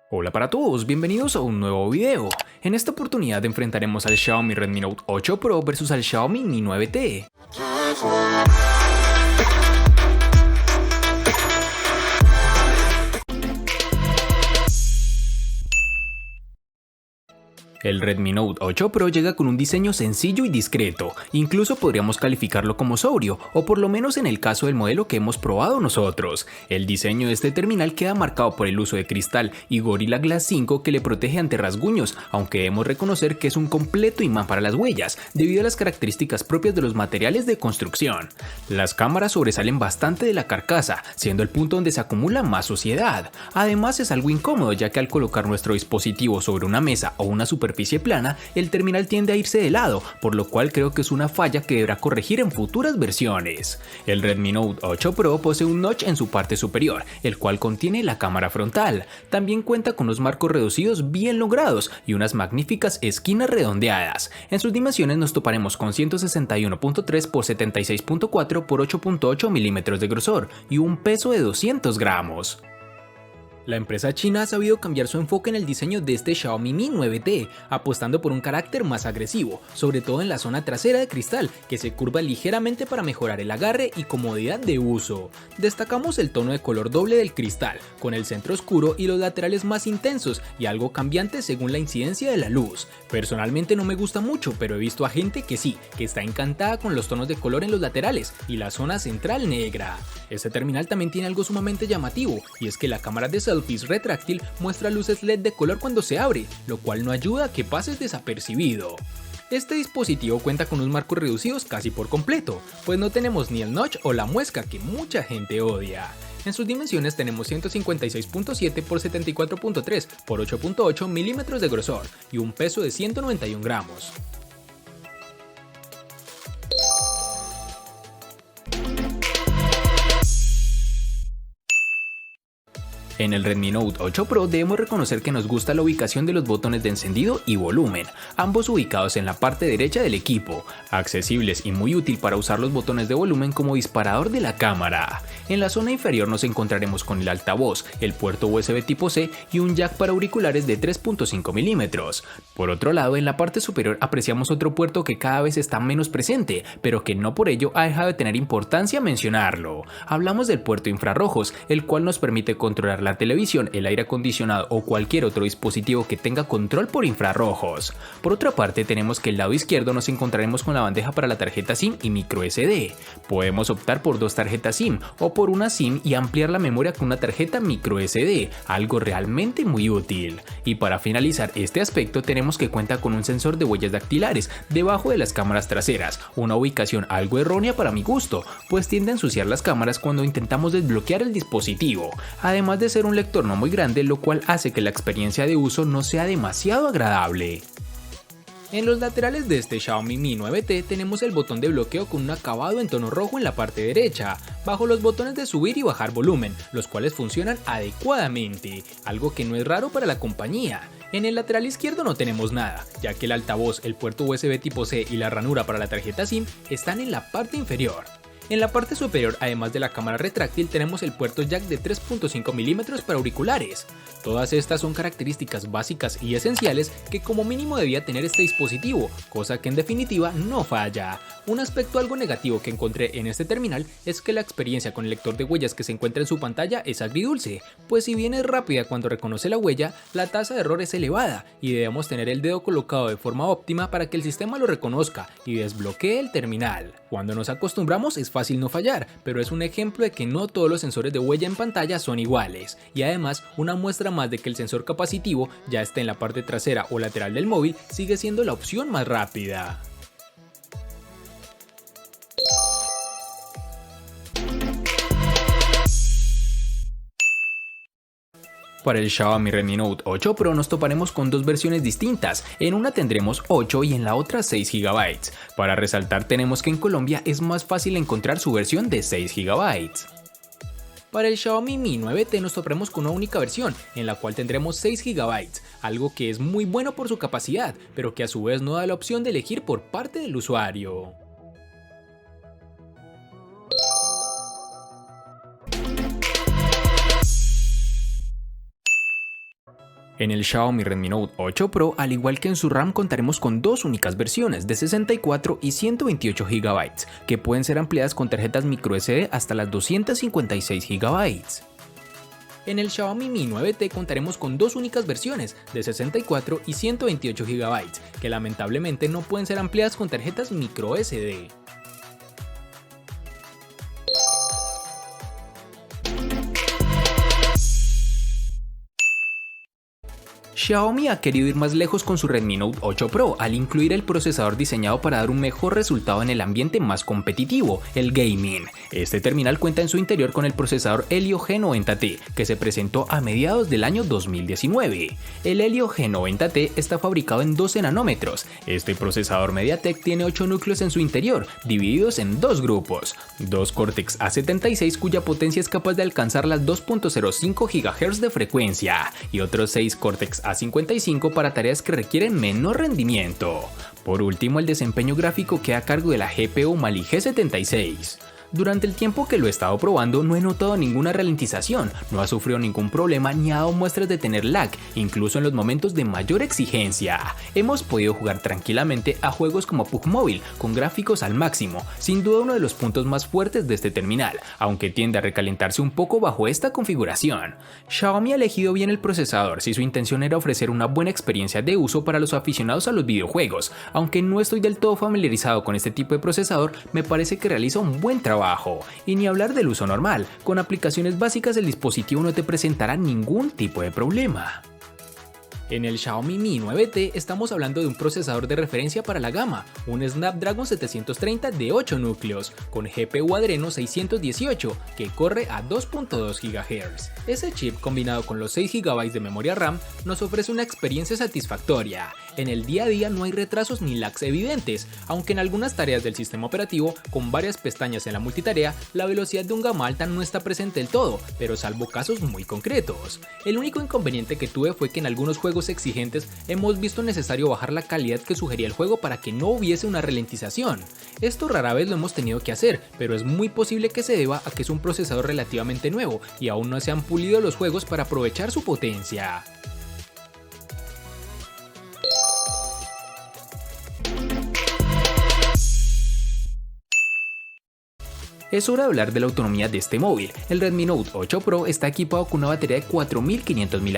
Hola para todos, bienvenidos a un nuevo video. En esta oportunidad enfrentaremos al Xiaomi Redmi Note 8 Pro versus al Xiaomi Mi 9T. El Redmi Note 8 Pro llega con un diseño sencillo y discreto, incluso podríamos calificarlo como sobrio, o por lo menos en el caso del modelo que hemos probado nosotros. El diseño de este terminal queda marcado por el uso de cristal y Gorilla Glass 5 que le protege ante rasguños, aunque debemos reconocer que es un completo imán para las huellas, debido a las características propias de los materiales de construcción. Las cámaras sobresalen bastante de la carcasa, siendo el punto donde se acumula más suciedad. Además es algo incómodo, ya que al colocar nuestro dispositivo sobre una mesa o una superficie plana, el terminal tiende a irse de lado, por lo cual creo que es una falla que deberá corregir en futuras versiones. El Redmi Note 8 Pro posee un notch en su parte superior, el cual contiene la cámara frontal. También cuenta con unos marcos reducidos bien logrados y unas magníficas esquinas redondeadas. En sus dimensiones nos toparemos con 161.3 x 76.4 x 8.8 milímetros de grosor y un peso de 200 gramos. La empresa china ha sabido cambiar su enfoque en el diseño de este Xiaomi Mi 9T, apostando por un carácter más agresivo, sobre todo en la zona trasera de cristal, que se curva ligeramente para mejorar el agarre y comodidad de uso. Destacamos el tono de color doble del cristal, con el centro oscuro y los laterales más intensos y algo cambiante según la incidencia de la luz. Personalmente no me gusta mucho, pero he visto a gente que sí, que está encantada con los tonos de color en los laterales y la zona central negra. Este terminal también tiene algo sumamente llamativo, y es que la cámara de selfies retráctil muestra luces LED de color cuando se abre, lo cual no ayuda a que pases desapercibido. Este dispositivo cuenta con unos marcos reducidos casi por completo, pues no tenemos ni el notch o la muesca que mucha gente odia. En sus dimensiones tenemos 156.7 x 74.3 x 8.8 milímetros de grosor y un peso de 191 gramos. En el Redmi Note 8 Pro debemos reconocer que nos gusta la ubicación de los botones de encendido y volumen, ambos ubicados en la parte derecha del equipo, accesibles y muy útil para usar los botones de volumen como disparador de la cámara. En la zona inferior nos encontraremos con el altavoz, el puerto USB tipo C y un jack para auriculares de 3.5 milímetros. Por otro lado, en la parte superior apreciamos otro puerto que cada vez está menos presente, pero que no por ello ha dejado de tener importancia mencionarlo. Hablamos del puerto infrarrojos, el cual nos permite controlar la televisión, el aire acondicionado o cualquier otro dispositivo que tenga control por infrarrojos. Por otra parte, tenemos que el lado izquierdo nos encontraremos con la bandeja para la tarjeta SIM y micro SD. Podemos optar por dos tarjetas SIM o por una SIM y ampliar la memoria con una tarjeta micro SD, algo realmente muy útil. Y para finalizar este aspecto tenemos que cuenta con un sensor de huellas dactilares debajo de las cámaras traseras, una ubicación algo errónea para mi gusto, pues tiende a ensuciar las cámaras cuando intentamos desbloquear el dispositivo, además de ser un lector no muy grande, lo cual hace que la experiencia de uso no sea demasiado agradable. En los laterales de este Xiaomi Mi 9T tenemos el botón de bloqueo con un acabado en tono rojo en la parte derecha, bajo los botones de subir y bajar volumen, los cuales funcionan adecuadamente, algo que no es raro para la compañía. En el lateral izquierdo no tenemos nada, ya que el altavoz, el puerto USB tipo C y la ranura para la tarjeta SIM están en la parte inferior. En la parte superior, además de la cámara retráctil, tenemos el puerto jack de 3.5 milímetros para auriculares. Todas estas son características básicas y esenciales que como mínimo debía tener este dispositivo, cosa que en definitiva no falla. Un aspecto algo negativo que encontré en este terminal es que la experiencia con el lector de huellas que se encuentra en su pantalla es agridulce, pues si bien es rápida cuando reconoce la huella, la tasa de error es elevada y debemos tener el dedo colocado de forma óptima para que el sistema lo reconozca y desbloquee el terminal. Cuando nos acostumbramos es fácil no fallar, pero es un ejemplo de que no todos los sensores de huella en pantalla son iguales, y además una muestra más de que el sensor capacitivo, ya esté en la parte trasera o lateral del móvil, sigue siendo la opción más rápida. Para el Xiaomi Redmi Note 8 Pro nos toparemos con dos versiones distintas, en una tendremos 8 y en la otra 6 GB. Para resaltar tenemos que en Colombia es más fácil encontrar su versión de 6 GB. Para el Xiaomi Mi 9T nos toparemos con una única versión, en la cual tendremos 6 GB, algo que es muy bueno por su capacidad, pero que a su vez no da la opción de elegir por parte del usuario. En el Xiaomi Redmi Note 8 Pro, al igual que en su RAM, contaremos con dos únicas versiones de 64 y 128 GB, que pueden ser ampliadas con tarjetas microSD hasta las 256 GB. En el Xiaomi Mi 9T contaremos con dos únicas versiones de 64 y 128 GB, que lamentablemente no pueden ser ampliadas con tarjetas microSD. Xiaomi ha querido ir más lejos con su Redmi Note 8 Pro al incluir el procesador diseñado para dar un mejor resultado en el ambiente más competitivo, el gaming. Este terminal cuenta en su interior con el procesador Helio G90T, que se presentó a mediados del año 2019. El Helio G90T está fabricado en 12 nanómetros. Este procesador MediaTek tiene 8 núcleos en su interior, divididos en dos grupos. Dos Cortex A76 cuya potencia es capaz de alcanzar las 2.05 GHz de frecuencia y otros 6 Cortex A55 para tareas que requieren menor rendimiento. Por último, el desempeño gráfico queda a cargo de la GPU Mali G76. Durante el tiempo que lo he estado probando no he notado ninguna ralentización, no ha sufrido ningún problema ni ha dado muestras de tener lag, incluso en los momentos de mayor exigencia. Hemos podido jugar tranquilamente a juegos como PUBG Mobile con gráficos al máximo, sin duda uno de los puntos más fuertes de este terminal, aunque tiende a recalentarse un poco bajo esta configuración. Xiaomi ha elegido bien el procesador si su intención era ofrecer una buena experiencia de uso para los aficionados a los videojuegos. Aunque no estoy del todo familiarizado con este tipo de procesador, me parece que realiza un buen trabajo. Y ni hablar del uso normal, con aplicaciones básicas el dispositivo no te presentará ningún tipo de problema. En el Xiaomi Mi 9T estamos hablando de un procesador de referencia para la gama, un Snapdragon 730 de 8 núcleos, con GPU Adreno 618 que corre a 2.2 GHz. Ese chip combinado con los 6 GB de memoria RAM nos ofrece una experiencia satisfactoria. En el día a día no hay retrasos ni lags evidentes, aunque en algunas tareas del sistema operativo, con varias pestañas en la multitarea, la velocidad de un gama alta no está presente del todo, pero salvo casos muy concretos. El único inconveniente que tuve fue que en algunos juegos exigentes hemos visto necesario bajar la calidad que sugería el juego para que no hubiese una ralentización. Esto rara vez lo hemos tenido que hacer, pero es muy posible que se deba a que es un procesador relativamente nuevo y aún no se han pulido los juegos para aprovechar su potencia. Es hora de hablar de la autonomía de este móvil. El Redmi Note 8 Pro está equipado con una batería de 4500 mAh,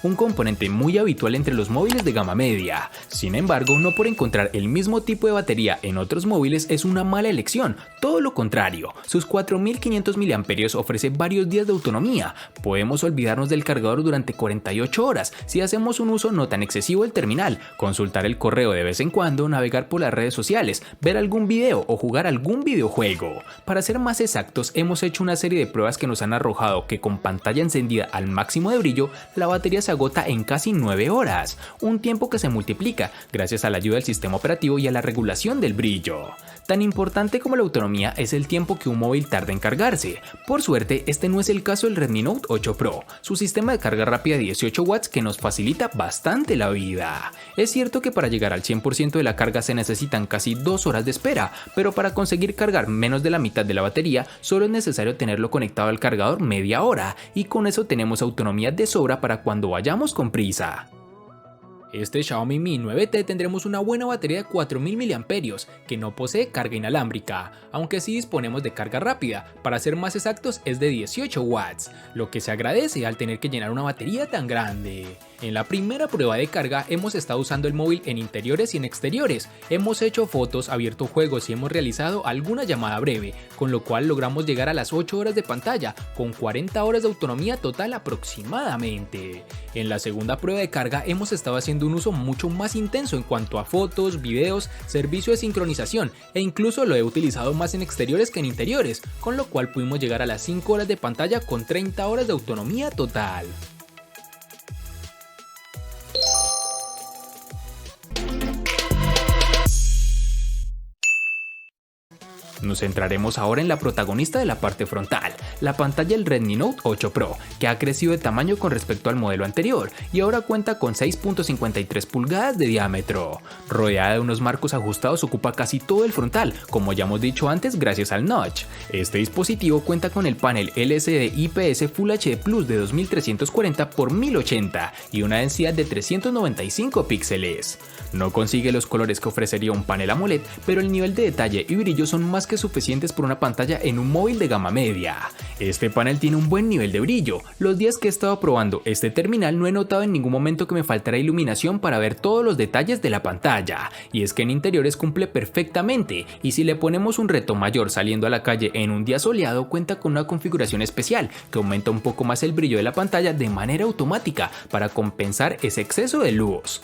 un componente muy habitual entre los móviles de gama media. Sin embargo, no por encontrar el mismo tipo de batería en otros móviles es una mala elección, todo lo contrario. Sus 4500 mAh ofrece varios días de autonomía. Podemos olvidarnos del cargador durante 48 horas si hacemos un uso no tan excesivo del terminal, consultar el correo de vez en cuando, navegar por las redes sociales, ver algún video o jugar algún videojuego. Para ser más exactos, hemos hecho una serie de pruebas que nos han arrojado que con pantalla encendida al máximo de brillo, la batería se agota en casi 9 horas, un tiempo que se multiplica gracias a la ayuda del sistema operativo y a la regulación del brillo. Tan importante como la autonomía es el tiempo que un móvil tarda en cargarse. Por suerte, este no es el caso del Redmi Note 8 Pro, su sistema de carga rápida de 18 watts que nos facilita bastante la vida. Es cierto que para llegar al 100% de la carga se necesitan casi 2 horas de espera, pero para conseguir cargar menos de la mitad de la batería, solo es necesario tenerlo conectado al cargador media hora, y con eso tenemos autonomía de sobra para cuando vayamos con prisa. Este Xiaomi Mi 9T tendremos una buena batería de 4000 mAh que no posee carga inalámbrica, aunque sí disponemos de carga rápida, para ser más exactos es de 18 watts, lo que se agradece al tener que llenar una batería tan grande. En la primera prueba de carga hemos estado usando el móvil en interiores y en exteriores, hemos hecho fotos, abierto juegos y hemos realizado alguna llamada breve, con lo cual logramos llegar a las 8 horas de pantalla, con 40 horas de autonomía total aproximadamente. En la segunda prueba de carga hemos estado haciendo un uso mucho más intenso en cuanto a fotos, videos, servicio de sincronización e incluso lo he utilizado más en exteriores que en interiores, con lo cual pudimos llegar a las 5 horas de pantalla con 30 horas de autonomía total. Nos centraremos ahora en la protagonista de la parte frontal, la pantalla del Redmi Note 8 Pro, que ha crecido de tamaño con respecto al modelo anterior y ahora cuenta con 6.53 pulgadas de diámetro. Rodeada de unos marcos ajustados, ocupa casi todo el frontal, como ya hemos dicho antes, gracias al notch. Este dispositivo cuenta con el panel LCD IPS Full HD Plus de 2340 x 1080 y una densidad de 395 píxeles. No consigue los colores que ofrecería un panel AMOLED, pero el nivel de detalle y brillo son más que suficientes por una pantalla en un móvil de gama media. Este panel tiene un buen nivel de brillo. Los días que he estado probando este terminal no he notado en ningún momento que me faltara iluminación para ver todos los detalles de la pantalla, y es que en interiores cumple perfectamente, y si le ponemos un reto mayor saliendo a la calle en un día soleado, cuenta con una configuración especial que aumenta un poco más el brillo de la pantalla de manera automática para compensar ese exceso de luz.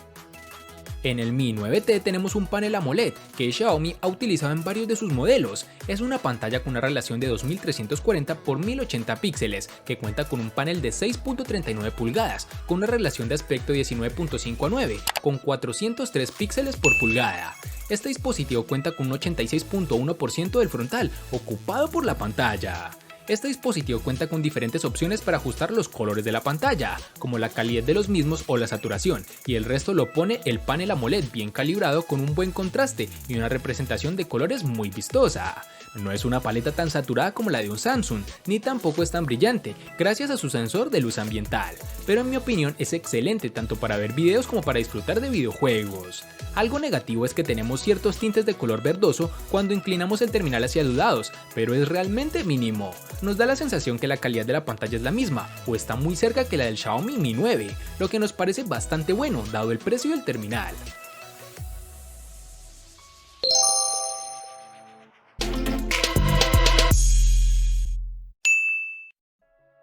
En el Mi 9T tenemos un panel AMOLED que Xiaomi ha utilizado en varios de sus modelos. Es una pantalla con una relación de 2340 x 1080 píxeles que cuenta con un panel de 6.39 pulgadas con una relación de aspecto 19.5:9 con 403 píxeles por pulgada. Este dispositivo cuenta con un 86.1% del frontal ocupado por la pantalla. Este dispositivo cuenta con diferentes opciones para ajustar los colores de la pantalla, como la calidad de los mismos o la saturación, y el resto lo pone el panel AMOLED bien calibrado con un buen contraste y una representación de colores muy vistosa. No es una paleta tan saturada como la de un Samsung, ni tampoco es tan brillante, gracias a su sensor de luz ambiental, pero en mi opinión es excelente tanto para ver videos como para disfrutar de videojuegos. Algo negativo es que tenemos ciertos tintes de color verdoso cuando inclinamos el terminal hacia los lados, pero es realmente mínimo. Nos da la sensación que la calidad de la pantalla es la misma, o está muy cerca que la del Xiaomi Mi 9, lo que nos parece bastante bueno dado el precio del terminal.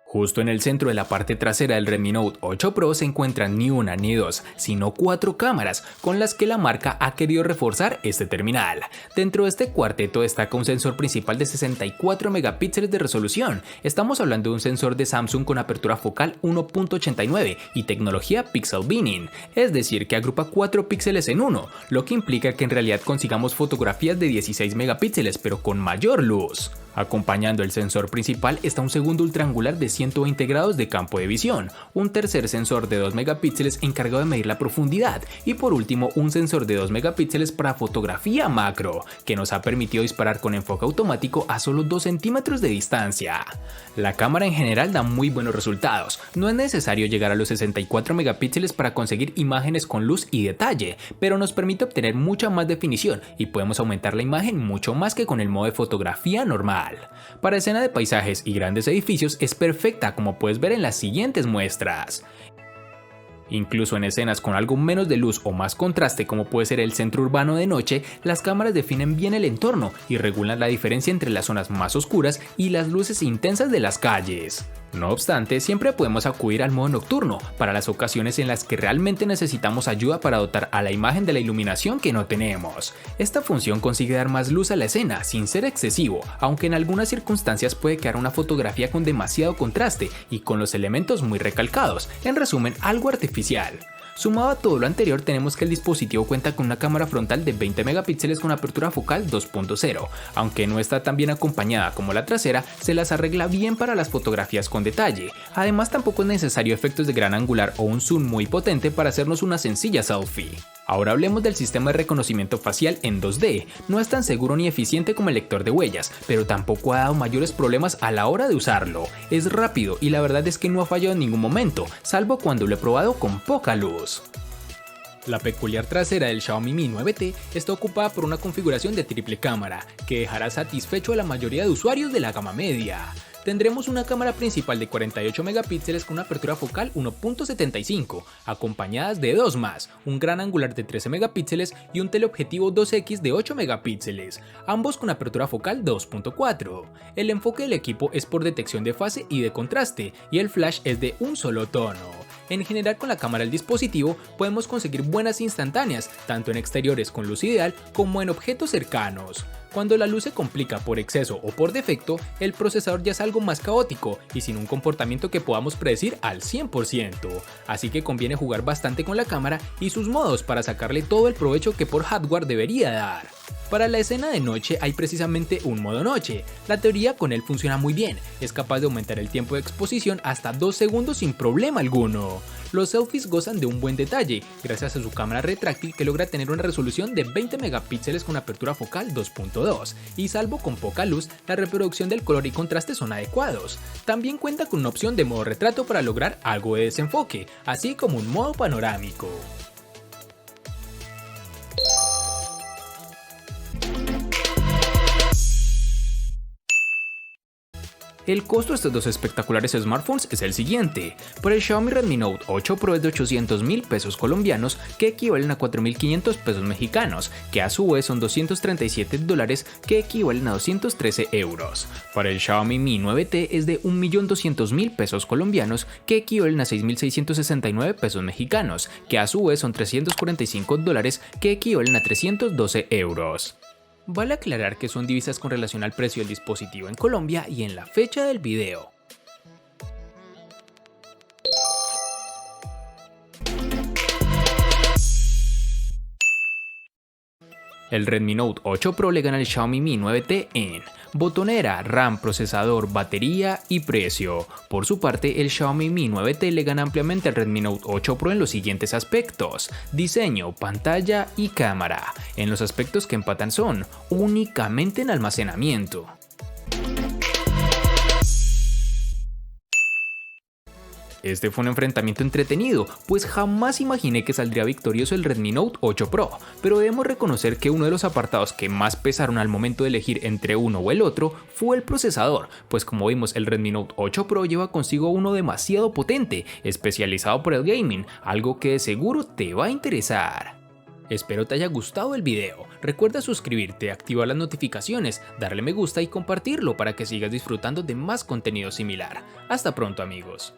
Justo en el centro de la parte trasera del Redmi Note 8 Pro se encuentran ni una ni dos, sino 4 cámaras con las que la marca ha querido reforzar este terminal. Dentro de este cuarteto destaca un sensor principal de 64 megapíxeles de resolución. Estamos hablando de un sensor de Samsung con apertura focal 1.89 y tecnología Pixel Binning, es decir que agrupa 4 píxeles en uno, lo que implica que en realidad consigamos fotografías de 16 megapíxeles pero con mayor luz. Acompañando el sensor principal está un segundo ultraangular de 120 grados de campo de visión, un tercer sensor de 2 megapíxeles encargado de medir la profundidad y por último un sensor de 2 megapíxeles para fotografía macro, que nos ha permitido disparar con enfoque automático a solo 2 centímetros de distancia. La cámara en general da muy buenos resultados, no es necesario llegar a los 64 megapíxeles para conseguir imágenes con luz y detalle, pero nos permite obtener mucha más definición y podemos aumentar la imagen mucho más que con el modo de fotografía normal. Para escena de paisajes y grandes edificios es perfecta, como puedes ver en las siguientes muestras. Incluso en escenas con algo menos de luz o más contraste como puede ser el centro urbano de noche, las cámaras definen bien el entorno y regulan la diferencia entre las zonas más oscuras y las luces intensas de las calles. No obstante, siempre podemos acudir al modo nocturno para las ocasiones en las que realmente necesitamos ayuda para dotar a la imagen de la iluminación que no tenemos. Esta función consigue dar más luz a la escena sin ser excesivo, aunque en algunas circunstancias puede quedar una fotografía con demasiado contraste y con los elementos muy recalcados, en resumen algo artificial. Sumado a todo lo anterior, tenemos que el dispositivo cuenta con una cámara frontal de 20 megapíxeles con apertura focal 2.0, aunque no está tan bien acompañada como la trasera, se las arregla bien para las fotografías con detalle. Además, tampoco es necesario efectos de gran angular o un zoom muy potente para hacernos una sencilla selfie. Ahora hablemos del sistema de reconocimiento facial en 2D. No es tan seguro ni eficiente como el lector de huellas, pero tampoco ha dado mayores problemas a la hora de usarlo. Es rápido y la verdad es que no ha fallado en ningún momento, salvo cuando lo he probado con poca luz. La peculiar trasera del Xiaomi Mi 9T está ocupada por una configuración de triple cámara, que dejará satisfecho a la mayoría de usuarios de la gama media. Tendremos una cámara principal de 48 megapíxeles con una apertura focal 1.75, acompañadas de dos más, un gran angular de 13 megapíxeles y un teleobjetivo 2x de 8 megapíxeles, ambos con apertura focal 2.4. El enfoque del equipo es por detección de fase y de contraste, y el flash es de un solo tono. En general, con la cámara del dispositivo podemos conseguir buenas instantáneas, tanto en exteriores con luz ideal como en objetos cercanos. Cuando la luz se complica por exceso o por defecto, el procesador ya es algo más caótico y sin un comportamiento que podamos predecir al 100%, así que conviene jugar bastante con la cámara y sus modos para sacarle todo el provecho que por hardware debería dar. Para la escena de noche hay precisamente un modo noche. La teoría con él funciona muy bien, es capaz de aumentar el tiempo de exposición hasta 2 segundos sin problema alguno. Los selfies gozan de un buen detalle, gracias a su cámara retráctil que logra tener una resolución de 20 megapíxeles con apertura focal 2.2, y salvo con poca luz, la reproducción del color y contraste son adecuados. También cuenta con una opción de modo retrato para lograr algo de desenfoque, así como un modo panorámico. El costo de estos dos espectaculares smartphones es el siguiente. Para el Xiaomi Redmi Note 8 Pro es de 800.000 pesos colombianos, que equivalen a 4.500 pesos mexicanos, que a su vez son $237, que equivalen a 213 euros. Para el Xiaomi Mi 9T es de 1.200.000 pesos colombianos, que equivalen a 6.669 pesos mexicanos, que a su vez son $345, que equivalen a 312 euros. Vale aclarar que son divisas con relación al precio del dispositivo en Colombia y en la fecha del video. El Redmi Note 8 Pro le gana al Xiaomi Mi 9T en botonera, RAM, procesador, batería y precio. Por su parte, el Xiaomi Mi 9T le gana ampliamente al Redmi Note 8 Pro en los siguientes aspectos: diseño, pantalla y cámara. En los aspectos que empatan son únicamente en almacenamiento. Este fue un enfrentamiento entretenido, pues jamás imaginé que saldría victorioso el Redmi Note 8 Pro, pero debemos reconocer que uno de los apartados que más pesaron al momento de elegir entre uno o el otro fue el procesador, pues como vimos el Redmi Note 8 Pro lleva consigo uno demasiado potente, especializado por el gaming, algo que de seguro te va a interesar. Espero te haya gustado el video, recuerda suscribirte, activar las notificaciones, darle me gusta y compartirlo para que sigas disfrutando de más contenido similar. Hasta pronto amigos.